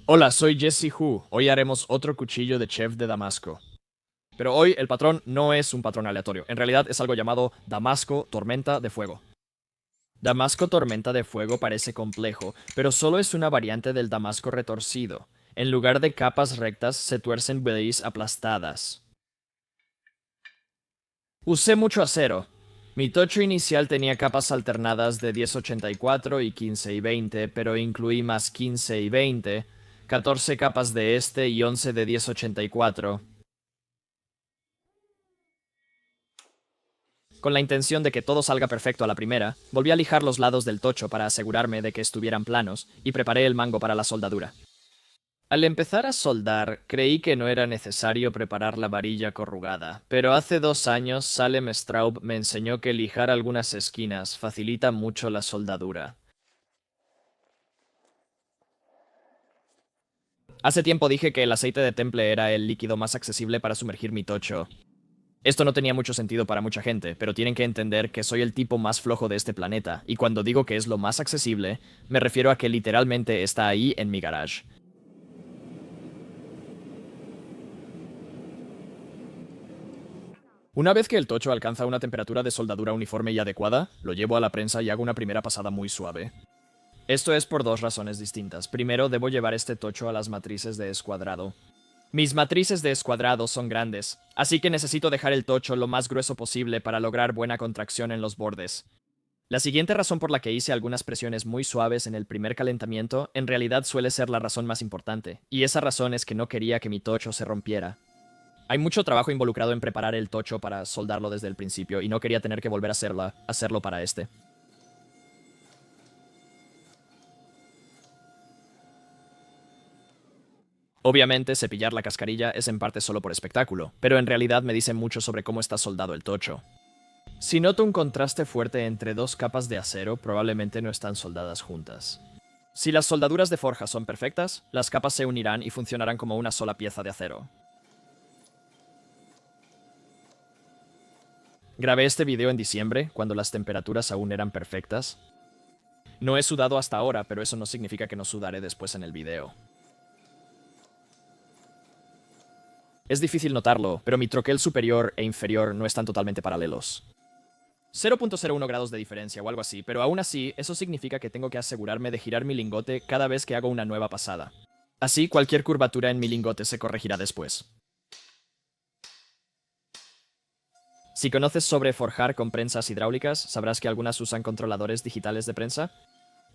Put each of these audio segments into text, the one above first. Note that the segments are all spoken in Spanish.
Hola, soy Jesse Hu. Hoy haremos otro cuchillo de chef de Damasco. Pero hoy el patrón no es un patrón aleatorio. En realidad es algo llamado Damasco Tormenta de Fuego. Damasco Tormenta de Fuego parece complejo, pero solo es una variante del Damasco retorcido. En lugar de capas rectas, se tuercen blades aplastadas. Usé mucho acero. Mi tocho inicial tenía capas alternadas de 1084 y 15 y 20, pero incluí más 15 y 20, 14 capas de este y 11 de 1084. Con la intención de que todo salga perfecto a la primera, volví a lijar los lados del tocho para asegurarme de que estuvieran planos y preparé el mango para la soldadura. Al empezar a soldar, creí que no era necesario preparar la varilla corrugada, pero hace 2 años Salem Straub me enseñó que lijar algunas esquinas facilita mucho la soldadura. Hace tiempo dije que el aceite de temple era el líquido más accesible para sumergir mi tocho. Esto no tenía mucho sentido para mucha gente, pero tienen que entender que soy el tipo más flojo de este planeta, y cuando digo que es lo más accesible, me refiero a que literalmente está ahí en mi garage. Una vez que el tocho alcanza una temperatura de soldadura uniforme y adecuada, lo llevo a la prensa y hago una primera pasada muy suave. Esto es por dos razones distintas. Primero, debo llevar este tocho a las matrices de escuadrado. Mis matrices de escuadrado son grandes, así que necesito dejar el tocho lo más grueso posible para lograr buena contracción en los bordes. La siguiente razón por la que hice algunas presiones muy suaves en el primer calentamiento en realidad suele ser la razón más importante, y esa razón es que no quería que mi tocho se rompiera. Hay mucho trabajo involucrado en preparar el tocho para soldarlo desde el principio, y no quería tener que volver a hacerlo para este. Obviamente, cepillar la cascarilla es en parte solo por espectáculo, pero en realidad me dice mucho sobre cómo está soldado el tocho. Si noto un contraste fuerte entre dos capas de acero, probablemente no están soldadas juntas. Si las soldaduras de forja son perfectas, las capas se unirán y funcionarán como una sola pieza de acero. Grabé este video en diciembre, cuando las temperaturas aún eran perfectas. No he sudado hasta ahora, pero eso no significa que no sudaré después en el video. Es difícil notarlo, pero mi troquel superior e inferior no están totalmente paralelos. 0.01 grados de diferencia o algo así, pero aún así, eso significa que tengo que asegurarme de girar mi lingote cada vez que hago una nueva pasada. Así, cualquier curvatura en mi lingote se corregirá después. Si conoces sobre forjar con prensas hidráulicas, sabrás que algunas usan controladores digitales de prensa.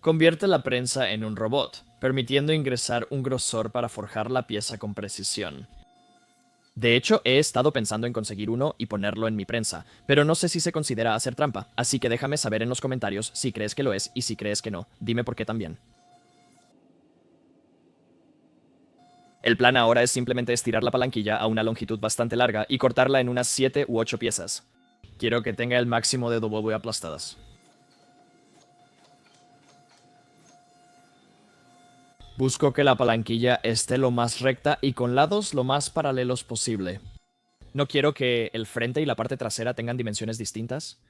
Convierte la prensa en un robot, permitiendo ingresar un grosor para forjar la pieza con precisión. De hecho, he estado pensando en conseguir uno y ponerlo en mi prensa, pero no sé si se considera hacer trampa, así que déjame saber en los comentarios si crees que lo es y si crees que no. Dime por qué también. El plan ahora es simplemente estirar la palanquilla a una longitud bastante larga y cortarla en unas 7 u 8 piezas. Quiero que tenga el máximo de W aplastadas. Busco que la palanquilla esté lo más recta y con lados lo más paralelos posible. No quiero que el frente y la parte trasera tengan dimensiones distintas.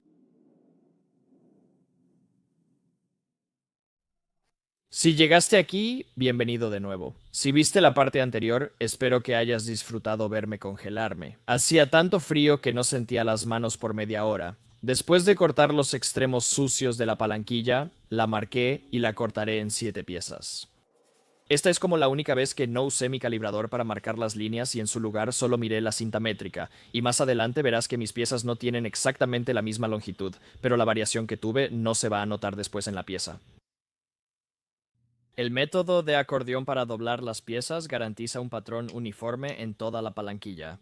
Si llegaste aquí, bienvenido de nuevo. Si viste la parte anterior, espero que hayas disfrutado verme congelarme. Hacía tanto frío que no sentía las manos por media hora. Después de cortar los extremos sucios de la palanquilla, la marqué y la cortaré en 7 piezas. Esta es como la única vez que no usé mi calibrador para marcar las líneas y en su lugar solo miré la cinta métrica, y más adelante verás que mis piezas no tienen exactamente la misma longitud, pero la variación que tuve no se va a notar después en la pieza. El método de acordeón para doblar las piezas garantiza un patrón uniforme en toda la palanquilla.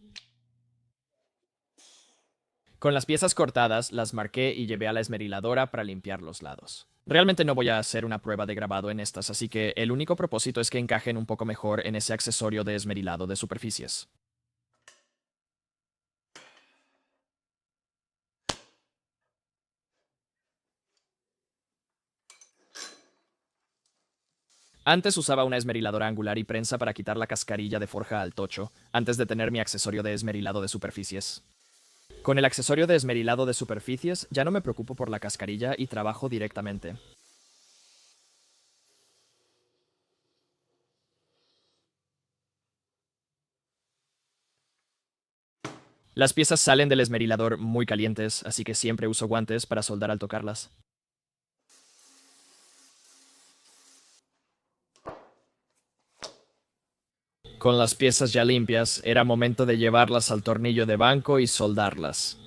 Con las piezas cortadas, las marqué y llevé a la esmeriladora para limpiar los lados. Realmente no voy a hacer una prueba de grabado en estas, así que el único propósito es que encajen un poco mejor en ese accesorio de esmerilado de superficies. Antes usaba una esmeriladora angular y prensa para quitar la cascarilla de forja al tocho, antes de tener mi accesorio de esmerilado de superficies. Con el accesorio de esmerilado de superficies ya no me preocupo por la cascarilla y trabajo directamente. Las piezas salen del esmerilador muy calientes, así que siempre uso guantes para soldar al tocarlas. Con las piezas ya limpias, era momento de llevarlas al tornillo de banco y soldarlas.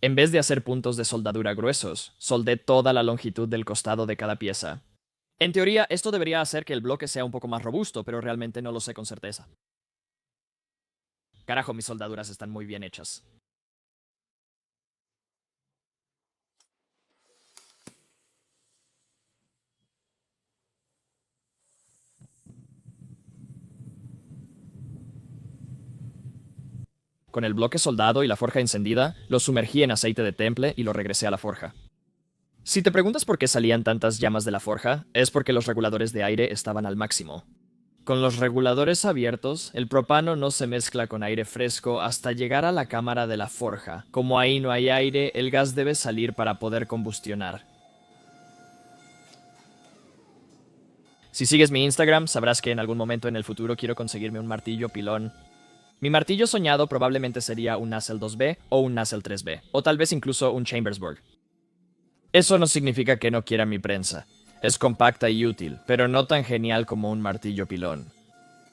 En vez de hacer puntos de soldadura gruesos, soldé toda la longitud del costado de cada pieza. En teoría, esto debería hacer que el bloque sea un poco más robusto, pero realmente no lo sé con certeza. Carajo, mis soldaduras están muy bien hechas. Con el bloque soldado y la forja encendida, lo sumergí en aceite de temple y lo regresé a la forja. Si te preguntas por qué salían tantas llamas de la forja, es porque los reguladores de aire estaban al máximo. Con los reguladores abiertos, el propano no se mezcla con aire fresco hasta llegar a la cámara de la forja. Como ahí no hay aire, el gas debe salir para poder combustionar. Si sigues mi Instagram, sabrás que en algún momento en el futuro quiero conseguirme un martillo pilón. Mi martillo soñado probablemente sería un Nacelle 2B o un Nacelle 3B, o tal vez incluso un Chambersburg. Eso no significa que no quiera mi prensa. Es compacta y útil, pero no tan genial como un martillo pilón.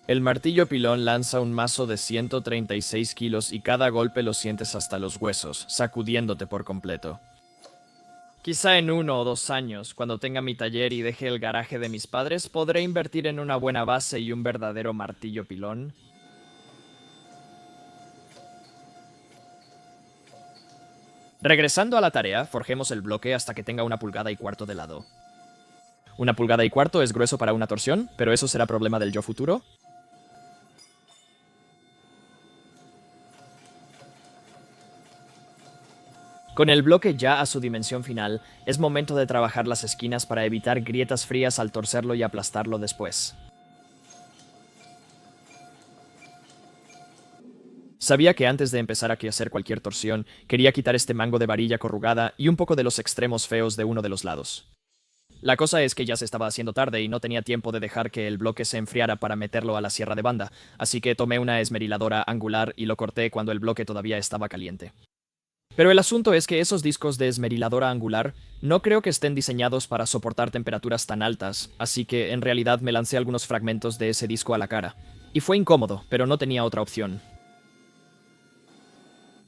El martillo pilón lanza un mazo de 136 kilos y cada golpe lo sientes hasta los huesos, sacudiéndote por completo. Quizá en 1 o 2 años, cuando tenga mi taller y deje el garaje de mis padres, podré invertir en una buena base y un verdadero martillo pilón. Regresando a la tarea, forjemos el bloque hasta que tenga 1,25 pulgadas de lado. 1,25 pulgadas es grueso para una torsión, pero eso será problema del yo futuro. Con el bloque ya a su dimensión final, es momento de trabajar las esquinas para evitar grietas frías al torcerlo y aplastarlo después. Sabía que antes de empezar a hacer cualquier torsión, quería quitar este mango de varilla corrugada y un poco de los extremos feos de uno de los lados. La cosa es que ya se estaba haciendo tarde y no tenía tiempo de dejar que el bloque se enfriara para meterlo a la sierra de banda, así que tomé una esmeriladora angular y lo corté cuando el bloque todavía estaba caliente. Pero el asunto es que esos discos de esmeriladora angular no creo que estén diseñados para soportar temperaturas tan altas, así que en realidad me lancé algunos fragmentos de ese disco a la cara. Y fue incómodo, pero no tenía otra opción.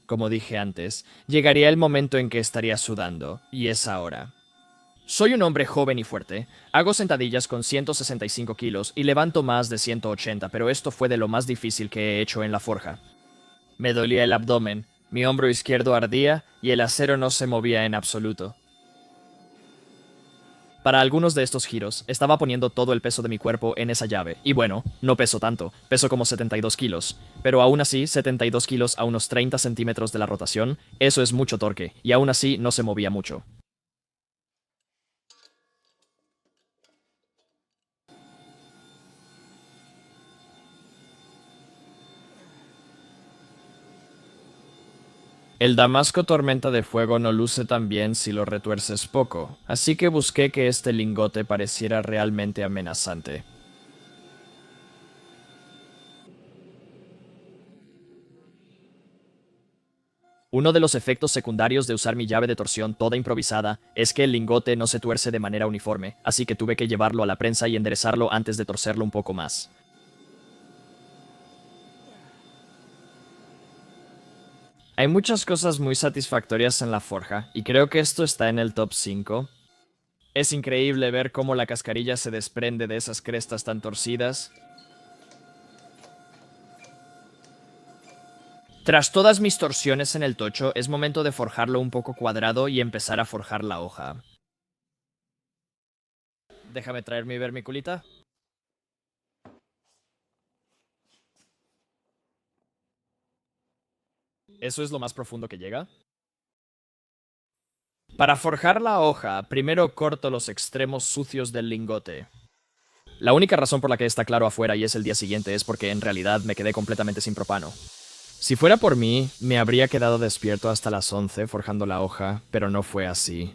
Como dije antes, llegaría el momento en que estaría sudando, y es ahora. Soy un hombre joven y fuerte, hago sentadillas con 165 kilos y levanto más de 180, pero esto fue de lo más difícil que he hecho en la forja. Me dolía el abdomen, mi hombro izquierdo ardía y el acero no se movía en absoluto. Para algunos de estos giros, estaba poniendo todo el peso de mi cuerpo en esa llave, y bueno, no peso tanto, peso como 72 kilos, pero aún así, 72 kilos a unos 30 centímetros de la rotación, eso es mucho torque, y aún así no se movía mucho. El Damasco Tormenta de Fuego no luce tan bien si lo retuerces poco, así que busqué que este lingote pareciera realmente amenazante. Uno de los efectos secundarios de usar mi llave de torsión toda improvisada es que el lingote no se tuerce de manera uniforme, así que tuve que llevarlo a la prensa y enderezarlo antes de torcerlo un poco más. Hay muchas cosas muy satisfactorias en la forja, y creo que esto está en el top 5. Es increíble ver cómo la cascarilla se desprende de esas crestas tan torcidas. Tras todas mis torsiones en el tocho, es momento de forjarlo un poco cuadrado y empezar a forjar la hoja. Déjame traer mi vermiculita. ¿Eso es lo más profundo que llega? Para forjar la hoja, primero corto los extremos sucios del lingote. La única razón por la que está claro afuera y es el día siguiente es porque en realidad me quedé completamente sin propano. Si fuera por mí, me habría quedado despierto hasta las 11 forjando la hoja, pero no fue así.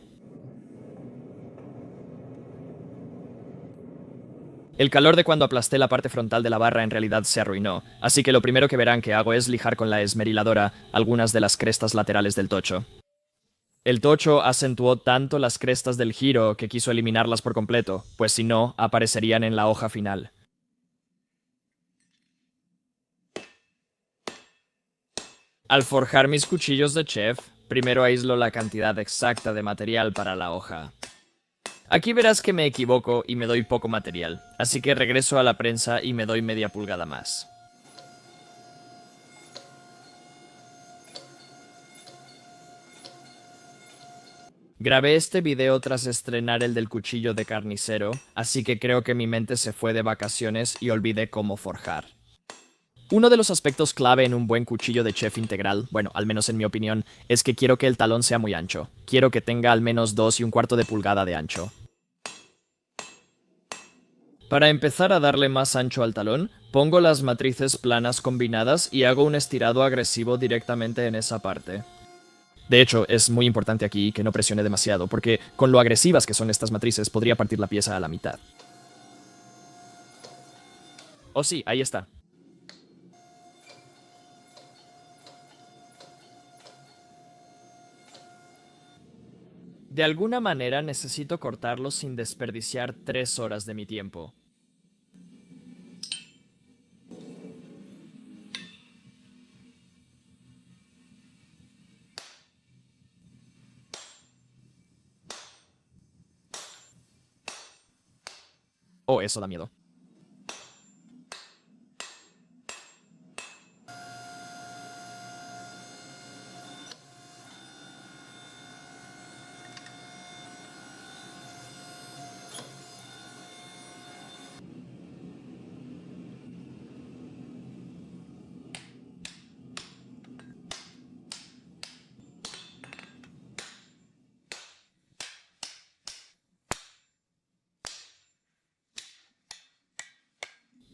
El calor de cuando aplasté la parte frontal de la barra en realidad se arruinó, así que lo primero que verán que hago es lijar con la esmeriladora algunas de las crestas laterales del tocho. El tocho acentuó tanto las crestas del giro que quiso eliminarlas por completo, pues si no, aparecerían en la hoja final. Al forjar mis cuchillos de chef, primero aíslo la cantidad exacta de material para la hoja. Aquí verás que me equivoco y me doy poco material, así que regreso a la prensa y me doy media pulgada más. Grabé este video tras estrenar el del cuchillo de carnicero, así que creo que mi mente se fue de vacaciones y olvidé cómo forjar. Uno de los aspectos clave en un buen cuchillo de chef integral, bueno, al menos en mi opinión, es que quiero que el talón sea muy ancho. Quiero que tenga al menos 2 1/4 de pulgada de ancho. Para empezar a darle más ancho al talón, pongo las matrices planas combinadas y hago un estirado agresivo directamente en esa parte. De hecho, es muy importante aquí que no presione demasiado, porque con lo agresivas que son estas matrices podría partir la pieza a la mitad. Oh sí, ahí está. De alguna manera necesito cortarlo sin desperdiciar 3 horas de mi tiempo. Oh, eso da miedo.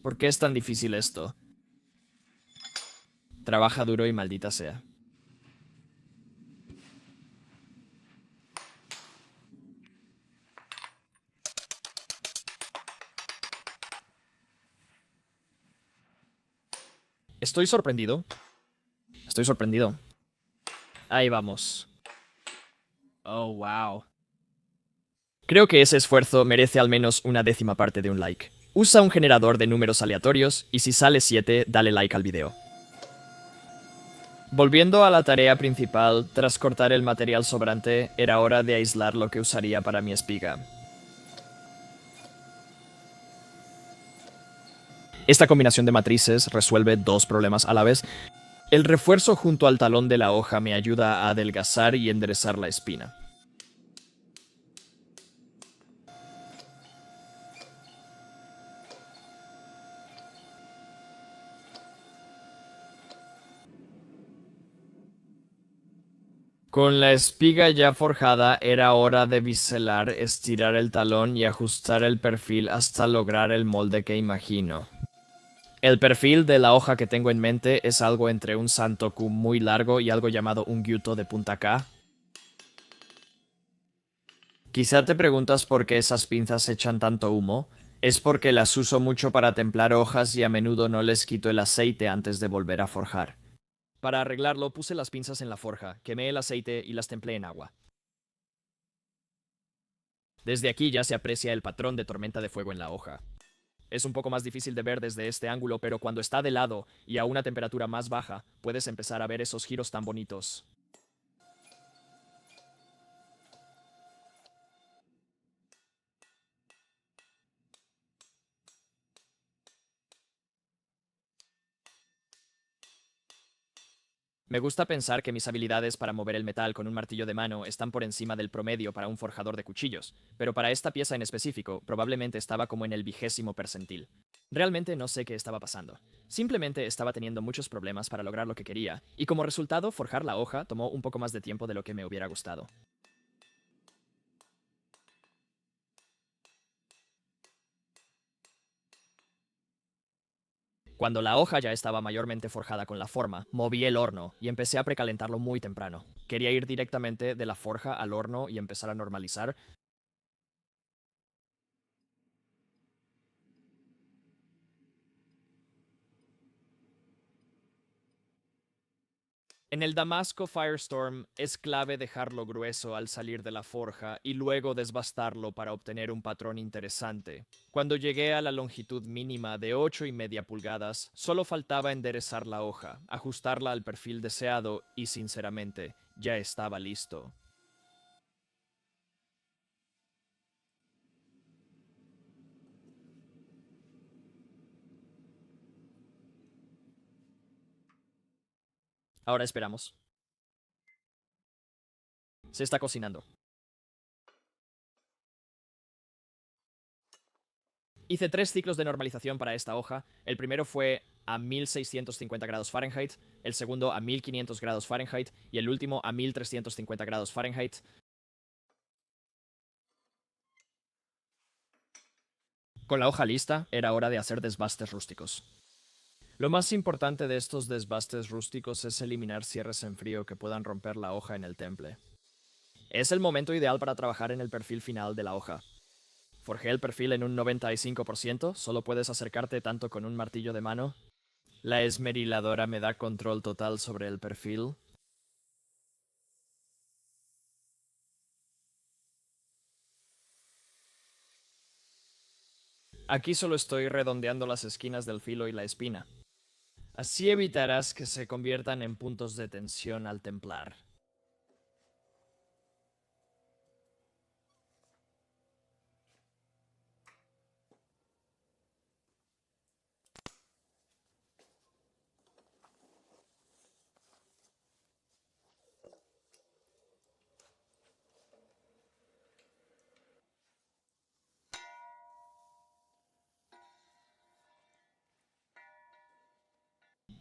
¿Por qué es tan difícil esto? Trabaja duro y maldita sea. Estoy sorprendido. Estoy sorprendido. Ahí vamos. Oh, wow. Creo que ese esfuerzo merece al menos una 10ª parte de un like. Usa un generador de números aleatorios y si sale 7, dale like al video. Volviendo a la tarea principal, tras cortar el material sobrante, era hora de aislar lo que usaría para mi espiga. Esta combinación de matrices resuelve 2 problemas a la vez. El refuerzo junto al talón de la hoja me ayuda a adelgazar y enderezar la espina. Con la espiga ya forjada era hora de biselar, estirar el talón y ajustar el perfil hasta lograr el molde que imagino. El perfil de la hoja que tengo en mente es algo entre un santoku muy largo y algo llamado un gyuto de punta K. Quizá te preguntas por qué esas pinzas echan tanto humo. Es porque las uso mucho para templar hojas y a menudo no les quito el aceite antes de volver a forjar. Para arreglarlo puse las pinzas en la forja, quemé el aceite y las templé en agua. Desde aquí ya se aprecia el patrón de tormenta de fuego en la hoja. Es un poco más difícil de ver desde este ángulo, pero cuando está de lado y a una temperatura más baja, puedes empezar a ver esos giros tan bonitos. Me gusta pensar que mis habilidades para mover el metal con un martillo de mano están por encima del promedio para un forjador de cuchillos, pero para esta pieza en específico probablemente estaba como en el 20º percentil. Realmente no sé qué estaba pasando. Simplemente estaba teniendo muchos problemas para lograr lo que quería, y como resultado forjar la hoja tomó un poco más de tiempo de lo que me hubiera gustado. Cuando la hoja ya estaba mayormente forjada con la forma, moví el horno y empecé a precalentarlo muy temprano. Quería ir directamente de la forja al horno y empezar a normalizar. En el Damasco Firestorm es clave dejarlo grueso al salir de la forja y luego desbastarlo para obtener un patrón interesante. Cuando llegué a la longitud mínima de 8,5 pulgadas, solo faltaba enderezar la hoja, ajustarla al perfil deseado y, sinceramente, ya estaba listo. Ahora esperamos. Se está cocinando. Hice 3 ciclos de normalización para esta hoja. El primero fue a 1650 grados Fahrenheit, el segundo a 1500 grados Fahrenheit y el último a 1350 grados Fahrenheit. Con la hoja lista, era hora de hacer desbastes rústicos. Lo más importante de estos desbastes rústicos es eliminar cierres en frío que puedan romper la hoja en el temple. Es el momento ideal para trabajar en el perfil final de la hoja. Forjé el perfil en un 95%, solo puedes acercarte tanto con un martillo de mano. La esmeriladora me da control total sobre el perfil. Aquí solo estoy redondeando las esquinas del filo y la espina. Así evitarás que se conviertan en puntos de tensión al templar.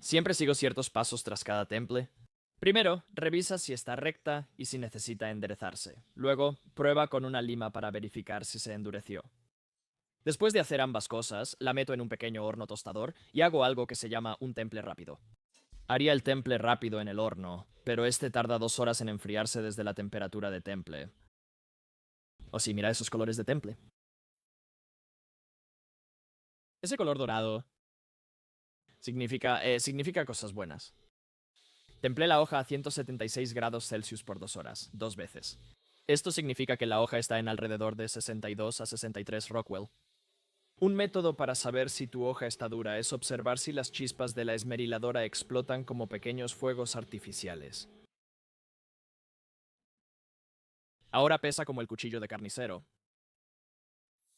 Siempre sigo ciertos pasos tras cada temple. Primero, revisa si está recta y si necesita enderezarse. Luego, prueba con una lima para verificar si se endureció. Después de hacer ambas cosas, la meto en un pequeño horno tostador y hago algo que se llama un temple rápido. Haría el temple rápido en el horno, pero este tarda 2 horas en enfriarse desde la temperatura de temple. O si mira esos colores de temple. Ese color dorado significa cosas buenas. Templé la hoja a 176 grados Celsius por 2 horas, 2 veces. Esto significa que la hoja está en alrededor de 62 a 63 Rockwell. Un método para saber si tu hoja está dura es observar si las chispas de la esmeriladora explotan como pequeños fuegos artificiales. Ahora pesa como el cuchillo de carnicero.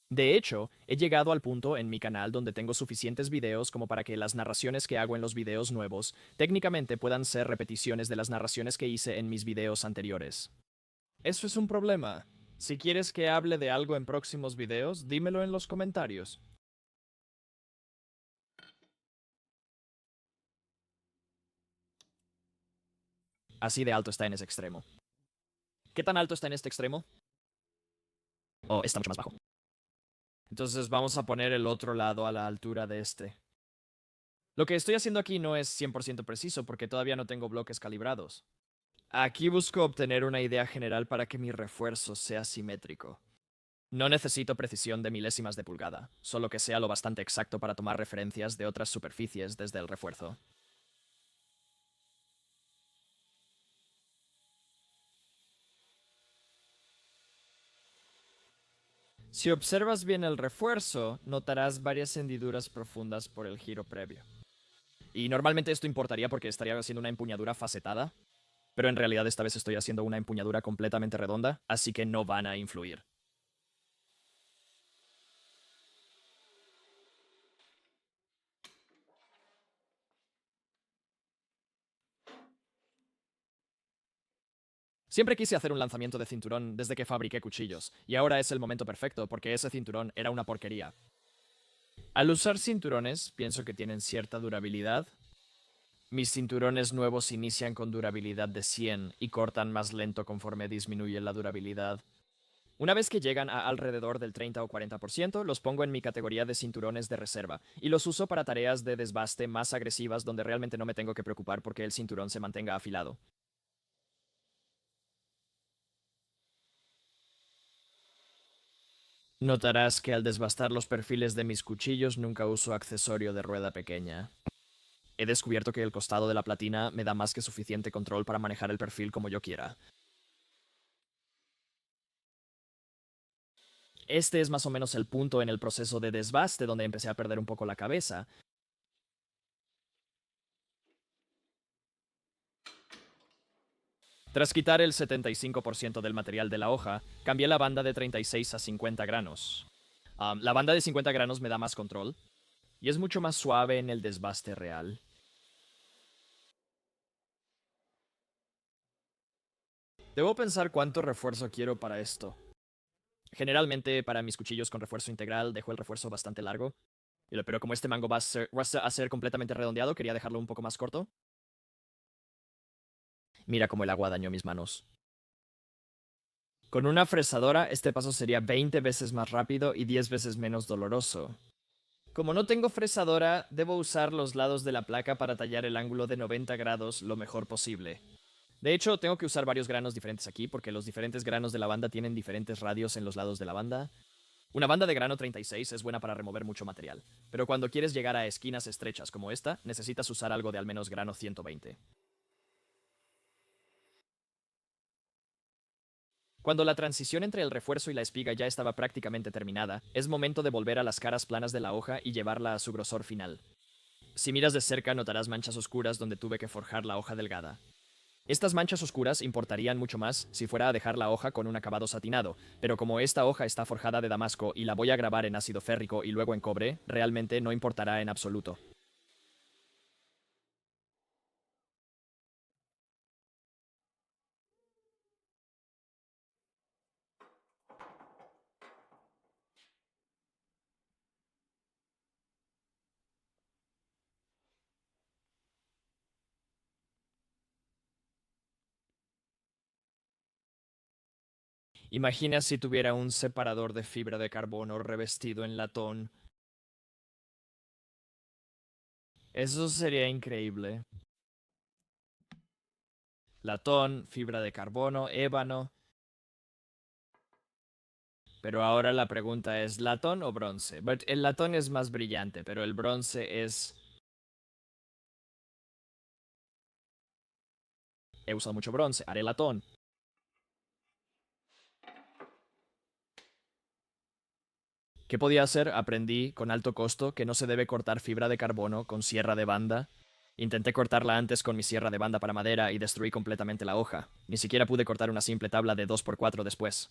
De hecho, he llegado al punto en mi canal donde tengo suficientes videos como para que las narraciones que hago en los videos nuevos técnicamente puedan ser repeticiones de las narraciones que hice en mis videos anteriores. Eso es un problema. Si quieres que hable de algo en próximos videos, dímelo en los comentarios. Así de alto está en ese extremo. ¿Qué tan alto está en este extremo? Oh, está mucho más bajo. Entonces vamos a poner el otro lado a la altura de este. Lo que estoy haciendo aquí no es 100% preciso porque todavía no tengo bloques calibrados. Aquí busco obtener una idea general para que mi refuerzo sea simétrico. No necesito precisión de milésimas de pulgada, solo que sea lo bastante exacto para tomar referencias de otras superficies desde el refuerzo. Si observas bien el refuerzo, notarás varias hendiduras profundas por el giro previo. Y normalmente esto importaría porque estaría haciendo una empuñadura facetada, pero en realidad esta vez estoy haciendo una empuñadura completamente redonda, así que no van a influir. Siempre quise hacer un lanzamiento de cinturón desde que fabriqué cuchillos, y ahora es el momento perfecto porque ese cinturón era una porquería. Al usar cinturones, pienso que tienen cierta durabilidad. Mis cinturones nuevos inician con durabilidad de 100 y cortan más lento conforme disminuye la durabilidad. Una vez que llegan a alrededor del 30 o 40%, los pongo en mi categoría de cinturones de reserva y los uso para tareas de desbaste más agresivas donde realmente no me tengo que preocupar porque el cinturón se mantenga afilado. Notarás que al desbastar los perfiles de mis cuchillos nunca uso accesorio de rueda pequeña. He descubierto que el costado de la platina me da más que suficiente control para manejar el perfil como yo quiera. Este es más o menos el punto en el proceso de desbaste donde empecé a perder un poco la cabeza. Tras quitar el 75% del material de la hoja, cambié la banda de 36 a 50 granos. La banda de 50 granos me da más control y es mucho más suave en el desbaste real. Debo pensar cuánto refuerzo quiero para esto. Generalmente para mis cuchillos con refuerzo integral dejo el refuerzo bastante largo, pero como este mango va a ser completamente redondeado, quería dejarlo un poco más corto. Mira cómo el agua dañó mis manos. Con una fresadora, este paso sería 20 veces más rápido y 10 veces menos doloroso. Como no tengo fresadora, debo usar los lados de la placa para tallar el ángulo de 90 grados lo mejor posible. De hecho, tengo que usar varios granos diferentes aquí porque los diferentes granos de la banda tienen diferentes radios en los lados de la banda. Una banda de grano 36 es buena para remover mucho material, pero cuando quieres llegar a esquinas estrechas como esta, necesitas usar algo de al menos grano 120. Cuando la transición entre el refuerzo y la espiga ya estaba prácticamente terminada, es momento de volver a las caras planas de la hoja y llevarla a su grosor final. Si miras de cerca notarás manchas oscuras donde tuve que forjar la hoja delgada. Estas manchas oscuras importarían mucho más si fuera a dejar la hoja con un acabado satinado, pero como esta hoja está forjada de damasco y la voy a grabar en ácido férrico y luego en cobre, realmente no importará en absoluto. Imagina si tuviera un separador de fibra de carbono revestido en latón. Eso sería increíble. Latón, fibra de carbono, ébano. Pero ahora la pregunta es, ¿latón o bronce? El latón es más brillante, pero el bronce es... He usado mucho bronce, haré latón. ¿Qué podía hacer? Aprendí, con alto costo, que no se debe cortar fibra de carbono con sierra de banda. Intenté cortarla antes con mi sierra de banda para madera y destruí completamente la hoja. Ni siquiera pude cortar una simple tabla de 2x4 después.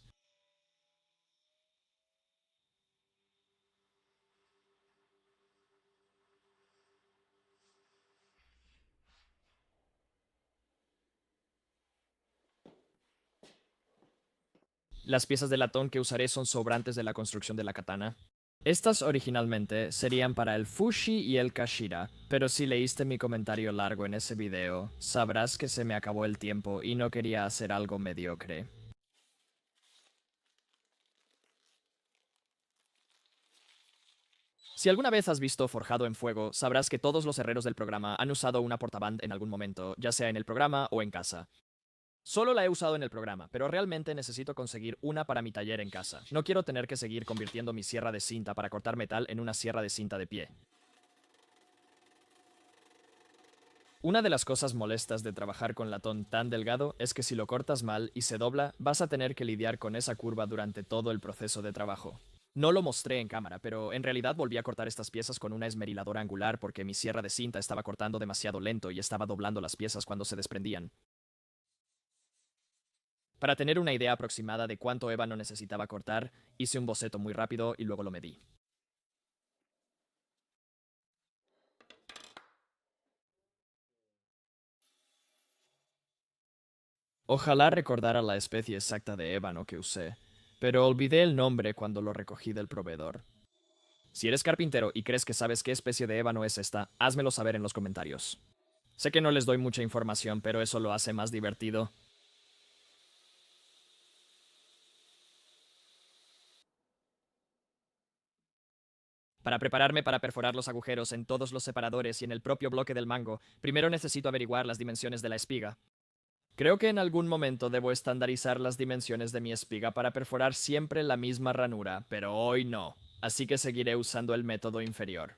Las piezas de latón que usaré son sobrantes de la construcción de la katana. Estas originalmente serían para el Fushi y el Kashira, pero si leíste mi comentario largo en ese video, sabrás que se me acabó el tiempo y no quería hacer algo mediocre. Si alguna vez has visto Forjado en Fuego, sabrás que todos los herreros del programa han usado una portaband en algún momento, ya sea en el programa o en casa. Solo la he usado en el programa, pero realmente necesito conseguir una para mi taller en casa. No quiero tener que seguir convirtiendo mi sierra de cinta para cortar metal en una sierra de cinta de pie. Una de las cosas molestas de trabajar con latón tan delgado es que si lo cortas mal y se dobla, vas a tener que lidiar con esa curva durante todo el proceso de trabajo. No lo mostré en cámara, pero en realidad volví a cortar estas piezas con una esmeriladora angular porque mi sierra de cinta estaba cortando demasiado lento y estaba doblando las piezas cuando se desprendían. Para tener una idea aproximada de cuánto ébano necesitaba cortar, hice un boceto muy rápido y luego lo medí. Ojalá recordara la especie exacta de ébano que usé, pero olvidé el nombre cuando lo recogí del proveedor. Si eres carpintero y crees que sabes qué especie de ébano es esta, házmelo saber en los comentarios. Sé que no les doy mucha información, pero eso lo hace más divertido. Para prepararme para perforar los agujeros en todos los separadores y en el propio bloque del mango, primero necesito averiguar las dimensiones de la espiga. Creo que en algún momento debo estandarizar las dimensiones de mi espiga para perforar siempre la misma ranura, pero hoy no, así que seguiré usando el método inferior.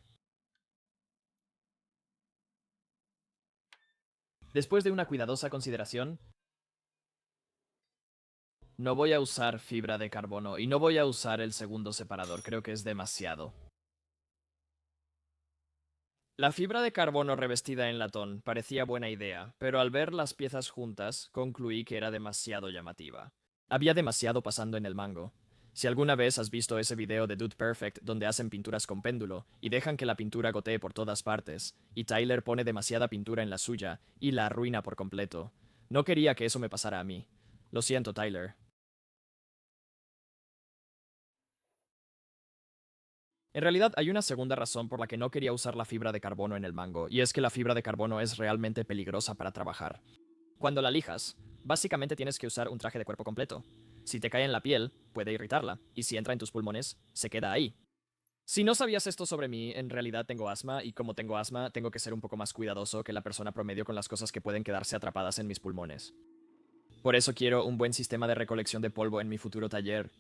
Después de una cuidadosa consideración, no voy a usar fibra de carbono y no voy a usar el segundo separador, creo que es demasiado. La fibra de carbono revestida en latón parecía buena idea, pero al ver las piezas juntas concluí que era demasiado llamativa. Había demasiado pasando en el mango. Si alguna vez has visto ese video de Dude Perfect donde hacen pinturas con péndulo y dejan que la pintura gotee por todas partes, y Tyler pone demasiada pintura en la suya y la arruina por completo. No quería que eso me pasara a mí. Lo siento, Tyler. En realidad hay una segunda razón por la que no quería usar la fibra de carbono en el mango, y es que la fibra de carbono es realmente peligrosa para trabajar. Cuando la lijas, básicamente tienes que usar un traje de cuerpo completo. Si te cae en la piel, puede irritarla, y si entra en tus pulmones, se queda ahí. Si no sabías esto sobre mí, en realidad tengo asma, y como tengo asma, tengo que ser un poco más cuidadoso que la persona promedio con las cosas que pueden quedarse atrapadas en mis pulmones. Por eso quiero un buen sistema de recolección de polvo en mi futuro taller.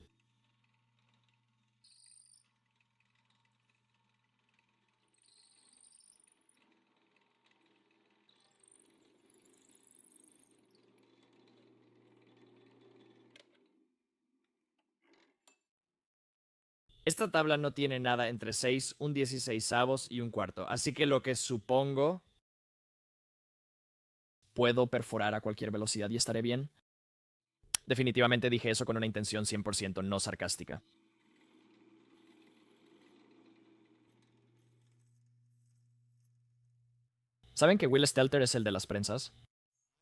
Esta tabla no tiene nada entre 6, un 16avos y un cuarto, así que lo que supongo puedo perforar a cualquier velocidad y estaré bien. Definitivamente dije eso con una intención 100% no sarcástica. ¿Saben que Will Stelter es el de las prensas?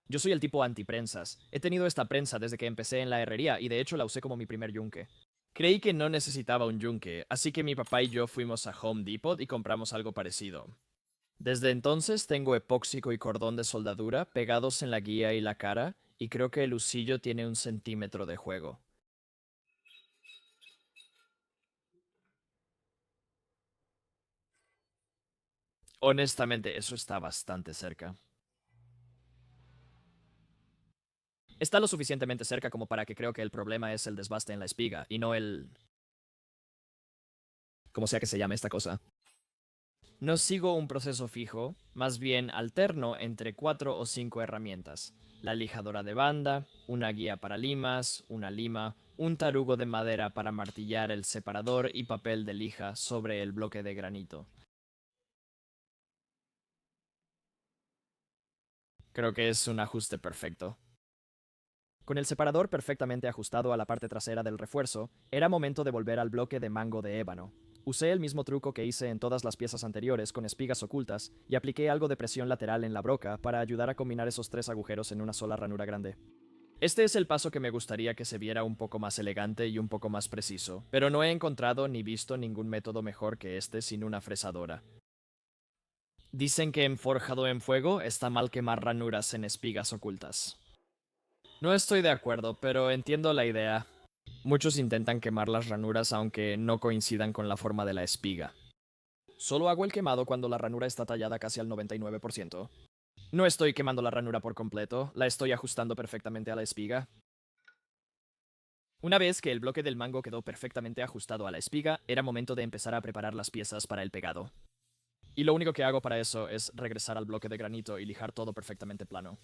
Yo soy el tipo antiprensas. He tenido esta prensa desde que empecé en la herrería y de hecho la usé como mi primer yunque. Creí que no necesitaba un yunque, así que mi papá y yo fuimos a Home Depot y compramos algo parecido. Desde entonces tengo epóxico y cordón de soldadura pegados en la guía y la cara, y creo que el husillo tiene 1 centímetro de juego. Honestamente, eso está bastante cerca. Está lo suficientemente cerca como para que creo que el problema es el desbaste en la espiga, y no el... como sea que se llame esta cosa. No sigo un proceso fijo, más bien alterno entre 4 o 5 herramientas. La lijadora de banda, una guía para limas, una lima, un tarugo de madera para martillar el separador y papel de lija sobre el bloque de granito. Creo que es un ajuste perfecto. Con el separador perfectamente ajustado a la parte trasera del refuerzo, era momento de volver al bloque de mango de ébano. Usé el mismo truco que hice en todas las piezas anteriores con espigas ocultas y apliqué algo de presión lateral en la broca para ayudar a combinar esos 3 agujeros en una sola ranura grande. Este es el paso que me gustaría que se viera un poco más elegante y un poco más preciso, pero no he encontrado ni visto ningún método mejor que este sin una fresadora. Dicen que en forjado en fuego está mal quemar ranuras en espigas ocultas. No estoy de acuerdo, pero entiendo la idea. Muchos intentan quemar las ranuras aunque no coincidan con la forma de la espiga. Solo hago el quemado cuando la ranura está tallada casi al 99%. No estoy quemando la ranura por completo, la estoy ajustando perfectamente a la espiga. Una vez que el bloque del mango quedó perfectamente ajustado a la espiga, era momento de empezar a preparar las piezas para el pegado. Y lo único que hago para eso es regresar al bloque de granito y lijar todo perfectamente plano.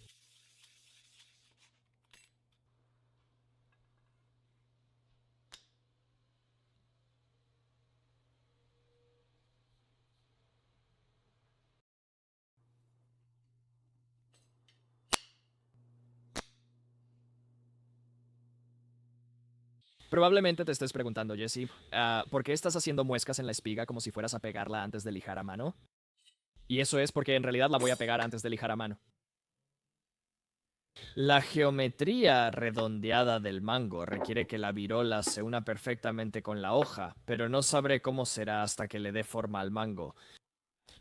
Probablemente te estés preguntando, Jesse, ¿por qué estás haciendo muescas en la espiga como si fueras a pegarla antes de lijar a mano? Y eso es porque en realidad la voy a pegar antes de lijar a mano. La geometría redondeada del mango requiere que la virola se una perfectamente con la hoja, pero no sabré cómo será hasta que le dé forma al mango.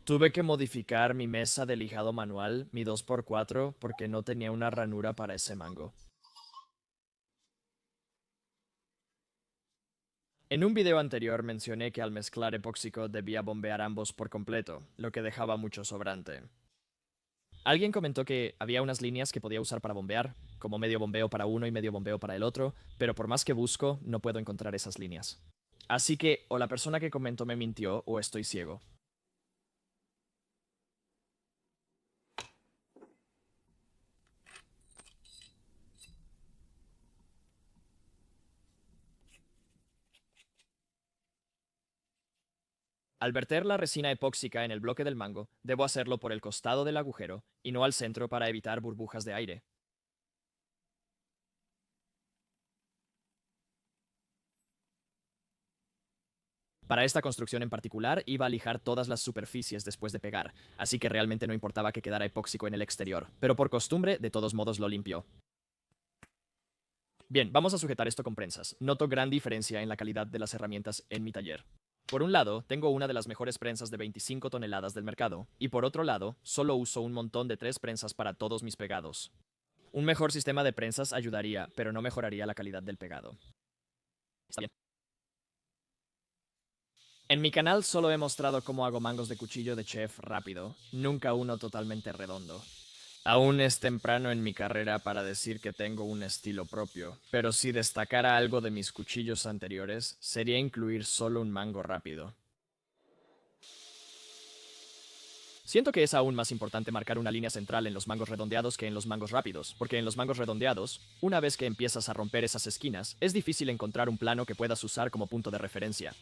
Tuve que modificar mi mesa de lijado manual, mi 2x4, porque no tenía una ranura para ese mango. En un video anterior mencioné que al mezclar epóxico debía bombear ambos por completo, lo que dejaba mucho sobrante. Alguien comentó que había unas líneas que podía usar para bombear, como medio bombeo para uno y medio bombeo para el otro, pero por más que busco, no puedo encontrar esas líneas. Así que o la persona que comentó me mintió o estoy ciego. Al verter la resina epóxica en el bloque del mango, debo hacerlo por el costado del agujero y no al centro para evitar burbujas de aire. Para esta construcción en particular iba a lijar todas las superficies después de pegar, así que realmente no importaba que quedara epóxico en el exterior, pero por costumbre de todos modos lo limpió. Bien, vamos a sujetar esto con prensas. Noto gran diferencia en la calidad de las herramientas en mi taller. Por un lado, tengo una de las mejores prensas de 25 toneladas del mercado, y por otro lado, solo uso un montón de 3 prensas para todos mis pegados. Un mejor sistema de prensas ayudaría, pero no mejoraría la calidad del pegado. Está bien. En mi canal solo he mostrado cómo hago mangos de cuchillo de chef rápido, nunca uno totalmente redondo. Aún es temprano en mi carrera para decir que tengo un estilo propio, pero si destacara algo de mis cuchillos anteriores, sería incluir solo un mango rápido. Siento que es aún más importante marcar una línea central en los mangos redondeados que en los mangos rápidos, porque en los mangos redondeados, una vez que empiezas a romper esas esquinas, es difícil encontrar un plano que puedas usar como punto de referencia.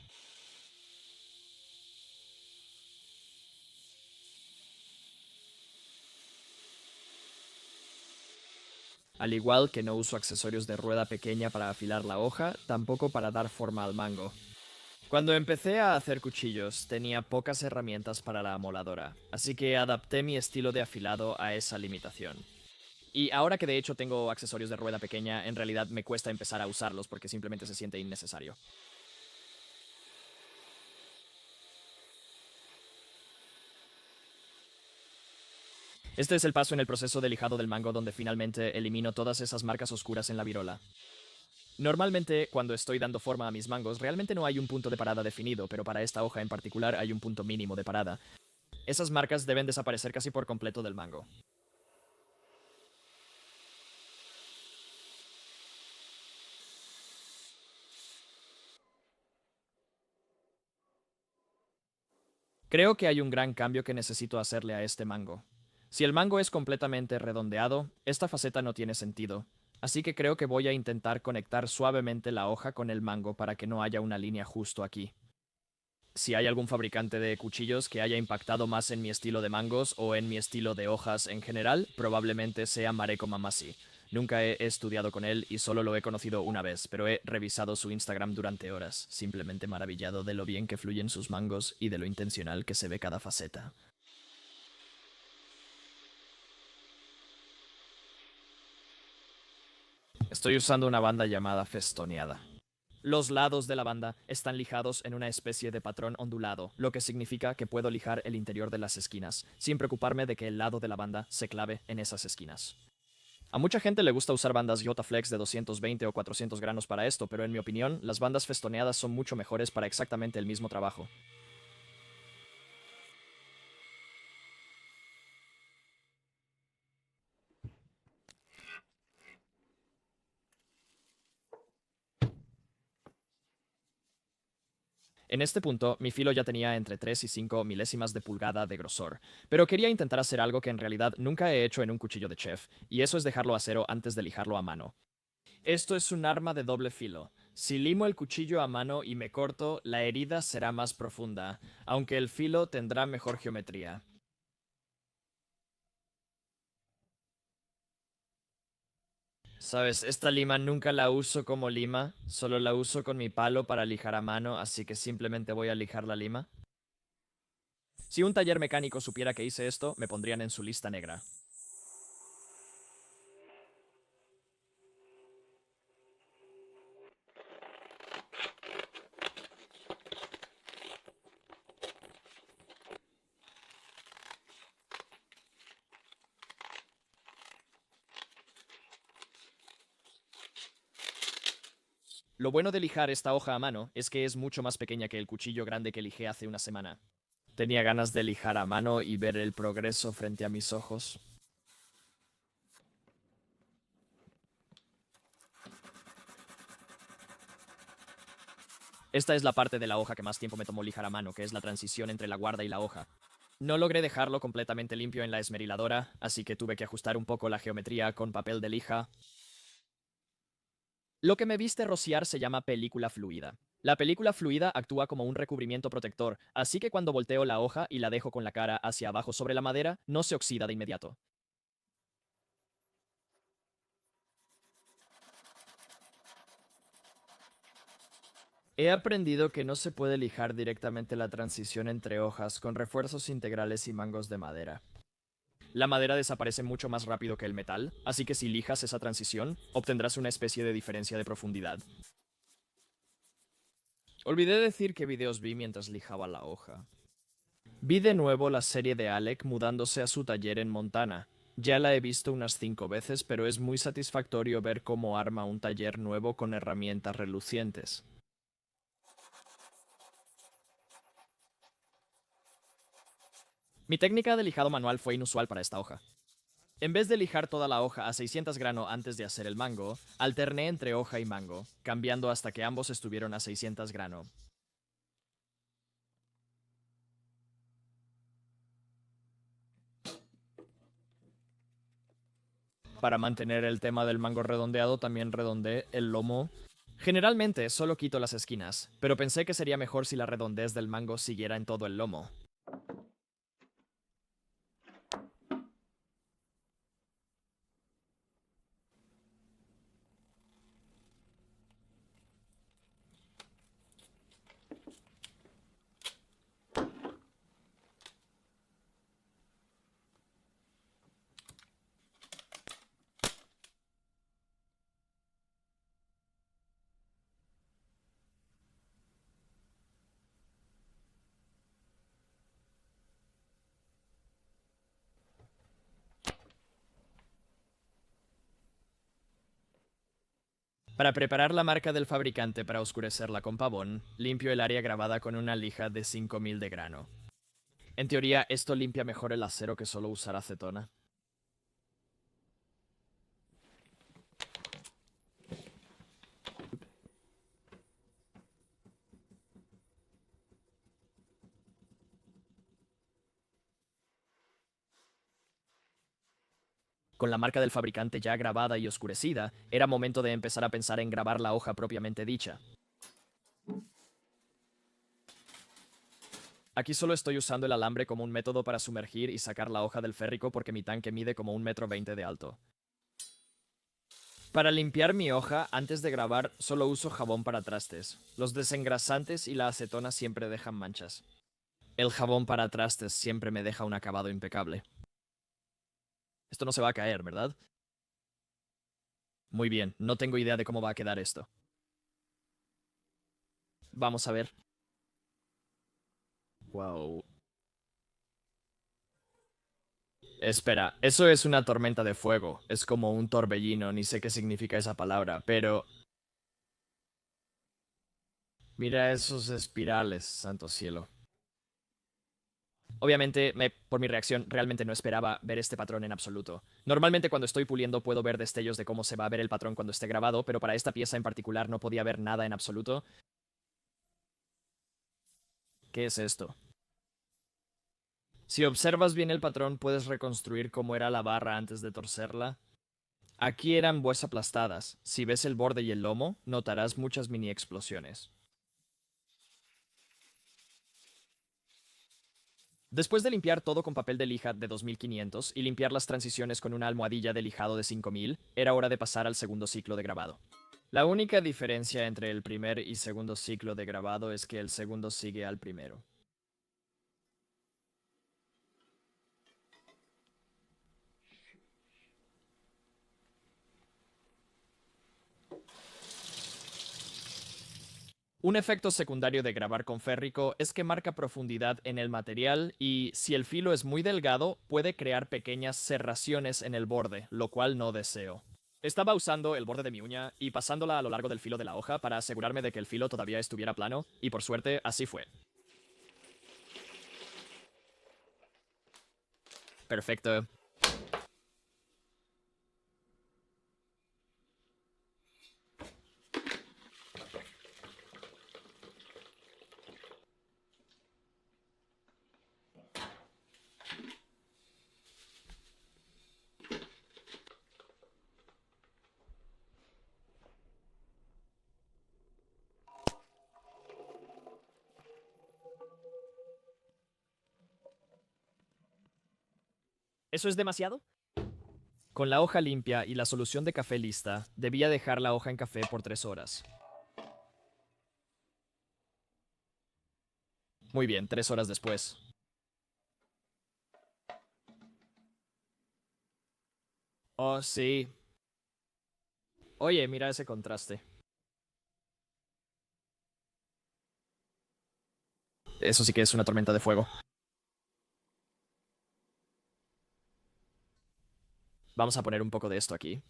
Al igual que no uso accesorios de rueda pequeña para afilar la hoja, tampoco para dar forma al mango. Cuando empecé a hacer cuchillos, tenía pocas herramientas para la amoladora, así que adapté mi estilo de afilado a esa limitación. Y ahora que de hecho tengo accesorios de rueda pequeña, en realidad me cuesta empezar a usarlos porque simplemente se siente innecesario. Este es el paso en el proceso de lijado del mango donde finalmente elimino todas esas marcas oscuras en la virola. Normalmente, cuando estoy dando forma a mis mangos, realmente no hay un punto de parada definido, pero para esta hoja en particular hay un punto mínimo de parada. Esas marcas deben desaparecer casi por completo del mango. Creo que hay un gran cambio que necesito hacerle a este mango. Si el mango es completamente redondeado, esta faceta no tiene sentido, así que creo que voy a intentar conectar suavemente la hoja con el mango para que no haya una línea justo aquí. Si hay algún fabricante de cuchillos que haya impactado más en mi estilo de mangos o en mi estilo de hojas en general, probablemente sea Mareko Mamasi. Nunca he estudiado con él y solo lo he conocido una vez, pero he revisado su Instagram durante horas, simplemente maravillado de lo bien que fluyen sus mangos y de lo intencional que se ve cada faceta. Estoy usando una banda llamada Festoneada. Los lados de la banda están lijados en una especie de patrón ondulado, lo que significa que puedo lijar el interior de las esquinas, sin preocuparme de que el lado de la banda se clave en esas esquinas. A mucha gente le gusta usar bandas Jotaflex de 220 o 400 granos para esto, pero en mi opinión, las bandas festoneadas son mucho mejores para exactamente el mismo trabajo. En este punto, mi filo ya tenía entre 3 y 5 milésimas de pulgada de grosor, pero quería intentar hacer algo que en realidad nunca he hecho en un cuchillo de chef, y eso es dejarlo a cero antes de lijarlo a mano. Esto es un arma de doble filo. Si limo el cuchillo a mano y me corto, la herida será más profunda, aunque el filo tendrá mejor geometría. Sabes, esta lima nunca la uso como lima, solo la uso con mi palo para lijar a mano, así que simplemente voy a lijar la lima. Si un taller mecánico supiera que hice esto, me pondrían en su lista negra. Lo bueno de lijar esta hoja a mano es que es mucho más pequeña que el cuchillo grande que lijé hace una semana. Tenía ganas de lijar a mano y ver el progreso frente a mis ojos. Esta es la parte de la hoja que más tiempo me tomó lijar a mano, que es la transición entre la guarda y la hoja. No logré dejarlo completamente limpio en la esmeriladora, así que tuve que ajustar un poco la geometría con papel de lija. Lo que me viste rociar se llama película fluida. La película fluida actúa como un recubrimiento protector, así que cuando volteo la hoja y la dejo con la cara hacia abajo sobre la madera, no se oxida de inmediato. He aprendido que no se puede lijar directamente la transición entre hojas con refuerzos integrales y mangos de madera. La madera desaparece mucho más rápido que el metal, así que si lijas esa transición, obtendrás una especie de diferencia de profundidad. Olvidé decir qué videos vi mientras lijaba la hoja. Vi de nuevo la serie de Alec mudándose a su taller en Montana. Ya la he visto unas 5 veces, pero es muy satisfactorio ver cómo arma un taller nuevo con herramientas relucientes. Mi técnica de lijado manual fue inusual para esta hoja. En vez de lijar toda la hoja a 600 grano antes de hacer el mango, alterné entre hoja y mango, cambiando hasta que ambos estuvieron a 600 grano. Para mantener el tema del mango redondeado, también redondeé el lomo. Generalmente solo quito las esquinas, pero pensé que sería mejor si la redondez del mango siguiera en todo el lomo. Para preparar la marca del fabricante para oscurecerla con pavón, limpio el área grabada con una lija de 5000 de grano. En teoría, esto limpia mejor el acero que solo usar acetona. Con la marca del fabricante ya grabada y oscurecida, era momento de empezar a pensar en grabar la hoja propiamente dicha. Aquí solo estoy usando el alambre como un método para sumergir y sacar la hoja del férrico porque mi tanque mide como 1,20 m de alto. Para limpiar mi hoja, antes de grabar, solo uso jabón para trastes. Los desengrasantes y la acetona siempre dejan manchas. El jabón para trastes siempre me deja un acabado impecable. Esto no se va a caer, ¿verdad? Muy bien, no tengo idea de cómo va a quedar esto. Vamos a ver. Wow. Espera, eso es una tormenta de fuego. Es como un torbellino, ni sé qué significa esa palabra, pero... Mira esos espirales, santo cielo. Obviamente, por mi reacción, realmente no esperaba ver este patrón en absoluto. Normalmente cuando estoy puliendo puedo ver destellos de cómo se va a ver el patrón cuando esté grabado, pero para esta pieza en particular no podía ver nada en absoluto. ¿Qué es esto? Si observas bien el patrón, puedes reconstruir cómo era la barra antes de torcerla. Aquí eran bues aplastadas. Si ves el borde y el lomo, notarás muchas mini explosiones. Después de limpiar todo con papel de lija de 2500 y limpiar las transiciones con una almohadilla de lijado de 5000, era hora de pasar al segundo ciclo de grabado. La única diferencia entre el primer y segundo ciclo de grabado es que el segundo sigue al primero. Un efecto secundario de grabar con férrico es que marca profundidad en el material y, si el filo es muy delgado, puede crear pequeñas serraciones en el borde, lo cual no deseo. Estaba usando el borde de mi uña y pasándola a lo largo del filo de la hoja para asegurarme de que el filo todavía estuviera plano, y por suerte así fue. Perfecto. ¿Eso es demasiado? Con la hoja limpia y la solución de café lista, debía dejar la hoja en café por 3 horas. Muy bien, 3 horas después. Oh, sí. Oye, mira ese contraste. Eso sí que es una tormenta de fuego. Vamos a poner un poco de esto aquí.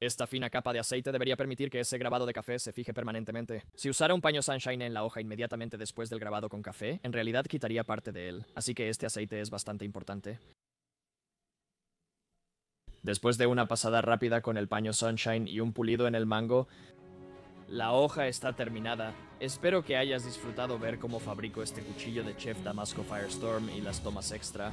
Esta fina capa de aceite debería permitir que ese grabado de café se fije permanentemente. Si usara un paño Sunshine en la hoja inmediatamente después del grabado con café, en realidad quitaría parte de él, así que este aceite es bastante importante. Después de una pasada rápida con el paño Sunshine y un pulido en el mango, la hoja está terminada. Espero que hayas disfrutado ver cómo fabrico este cuchillo de Chef Damasco Firestorm y las tomas extra.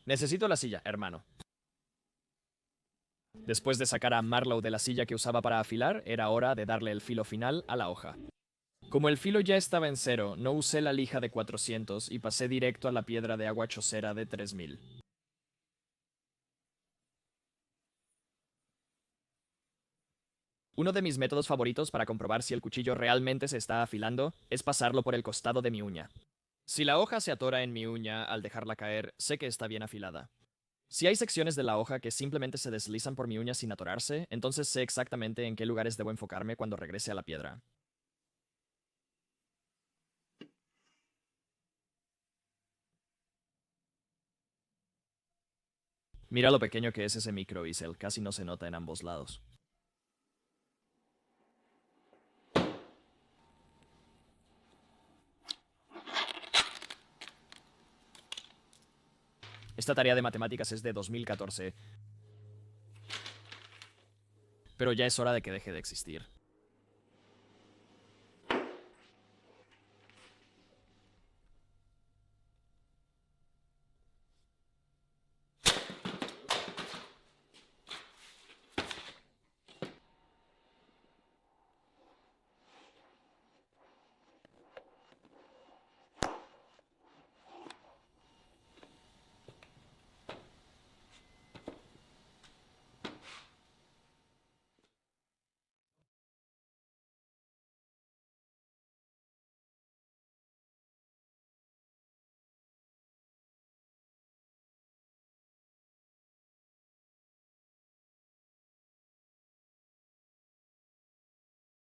Necesito la silla, hermano. Después de sacar a Marlowe de la silla que usaba para afilar, era hora de darle el filo final a la hoja. Como el filo ya estaba en cero, no usé la lija de 400 y pasé directo a la piedra de agua chocera de 3000. Uno de mis métodos favoritos para comprobar si el cuchillo realmente se está afilando es pasarlo por el costado de mi uña. Si la hoja se atora en mi uña al dejarla caer, sé que está bien afilada. Si hay secciones de la hoja que simplemente se deslizan por mi uña sin atorarse, entonces sé exactamente en qué lugares debo enfocarme cuando regrese a la piedra. Mira lo pequeño que es ese microbisel, casi no se nota en ambos lados. Esta tarea de matemáticas es de 2014, pero ya es hora de que deje de existir.